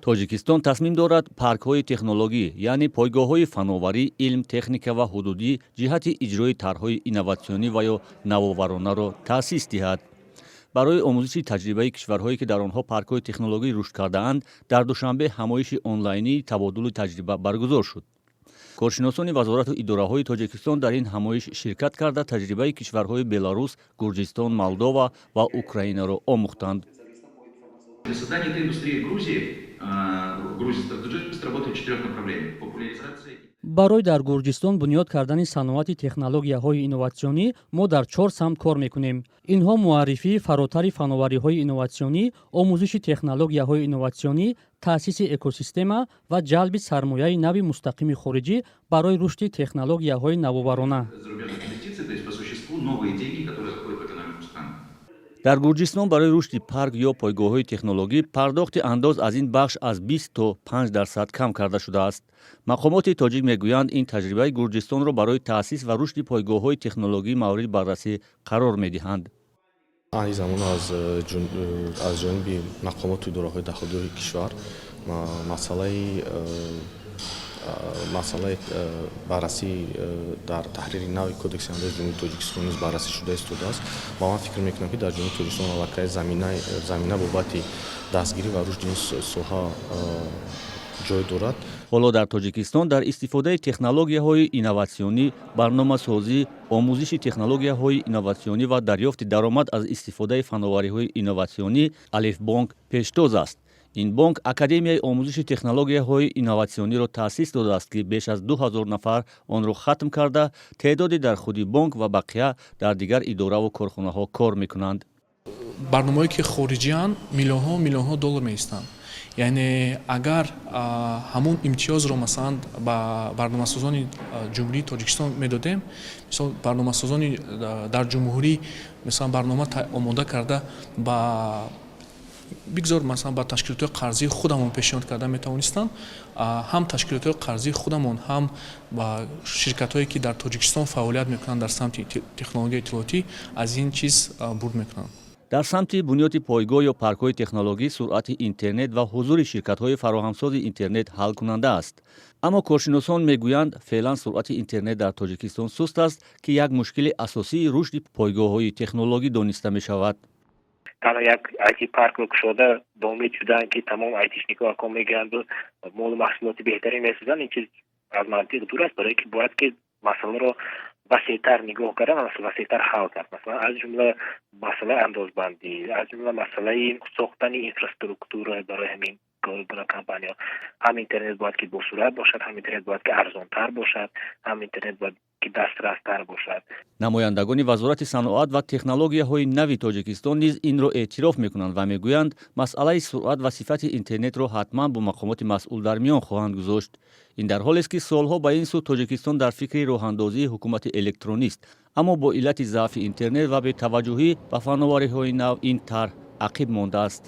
тоҷикистон тасмим дорад паркҳои технологӣ яъне пойгоҳҳои фановарӣ илм техника ва ҳудудӣ ҷиҳати иҷрои тарҳҳои инноватсионӣ ва ё навоваронаро таъсис диҳад. барои омӯзиши таҷрибаи кишварҳое ки дар онҳо паркҳои технологӣ рушд кардаанд дар душанбе ҳамоиши онлайнии табодули таҷриба баргузор шуд. коршиносони вазорату идораҳои тоҷикистон дар ин ҳамоиш ширкат карда таҷрибаи кишварҳои беларус, гурҷистон, молдова ва украинаро омӯхтанд. Для создания этой индустрии Грузия стратегически работает в 4 направлениях. Популяризация. барои дар гурҷистон бунёд кардани саноати технологияҳои инноватсионӣ мо дар 4 самт кор мекунем. Инҳо муаррифии фаротари фановариҳои инноватсионӣ, омӯзиши технологияҳои инноватсионӣ, таъсиси экосистема ва ҷалби сармояи нави мустақими хориҷӣ барои рушди технологияҳои навоварона. Зарубежных инвестиций, то есть по существу новые деньги, которые заходят в экономику страны. дар гурҷистон барои рушди парк ё пойгоҳҳои технологӣ пардохти андоз аз ин бахш аз 20 то 5% кам карда шудааст. мақомоти тоҷик мегӯянд ин таҷрибаи гурҷистонро барои таъсис ва рушди пойгоҳҳои технологӣ мавриди баррасӣ қарор медиҳанд. ин замон аз ҷониби мақомоту идораҳои дахилии кишвар масъалаи баррасӣ дар таҳрири нави кодекси андози ҷумҳурии тоҷикистон низ баррасӣ шуда истодааст ва ман фикр мекунам ки дар ҷумҳурии тоҷикистон аллакай замина бобати дастгирӣ ва рушди ин соҳа ҷой дорад. ҳоло дар тоҷикистон дар истифодаи технологияҳои инноватсионӣ, барномасозӣ, омӯзиши технологияҳои инноватсионӣ ва дарёфти даромад аз истифодаи фановариҳои инноватсионӣ Алифбонк пештоз аст. ин бонк академияи омӯзиши технологияҳои инноватсиониро таъсис додааст ки беш аз 2000 нафар онро хатм карда, теъдоде дар худи бонк ва бақия дар дигар иdoраву корхонаҳо кор мекунанд. барномаҳое ки хориҷиянд миллионҳо доллар меистанд. яъне агар ҳамун имтиёзро масалан ба барномасозони ҷумҳурии тоҷикистон медодем, мисол барномасозони дар ҷумҳурӣ мисалан барнома омода карда ба бигзор масалан ба ташкилотҳои қарзии худамон пешниҳод карда метавонистанд, ҳам ташкилотҳои қарзии худамон, ҳам ба ширкатҳое ки дар тоҷикистон фаъолият мекунанд дар самти технологияи иттилоотӣ аз ин чиз бурд мекунанд. дар самти бунёди пойгоҳ ё паркҳои технологӣ суръати интернет ва ҳузури ширкатҳои фароҳамсози интернет ҳалкунанда аст. аммо коршиносон мегӯянд феълан суръати интернет дар тоҷикистон суст аст ки як мушкили асосии рушди пойгоҳҳои технологӣ дониста мешавад. танҳо як IT паркро кушода ба умед шуданд ки тамом айтишникҳо ком мегиранд ва молу маҳсулоти беҳтарин месозанд. ин чиз аз мантиқ дур аст, барое ки бояд ки масъаларо васеътар нигоҳ карда ва васеътар ҳал кард. масалан аз ҷумла масъалаи андозбандӣ, аз ҷумла масъалаи сохтани инфраструктура барои ҳамин компания. ҳам интернет бояд ки босуръат бошад, ҳам интернет бояд ки арзонтар бошад, ҳам интернет бояд ки дастрастар бошад. намояндагони вазорати саноат ва технологияҳои нави тоҷикистон низ инро эътироф мекунанд ва мегӯянд масъалаи суръат ва сифати интернетро ҳатман бо мақомоти масъул дар миён хоҳанд гузошт. ин дар ҳолест ки солҳо ба ин сӯ тоҷикистон дар фикри роҳандозии ҳукумати электронист, аммо бо иллати заъфи интернет ва бетаваҷҷуҳӣ ба фановариҳои нав ин тарҳ ақиб мондааст.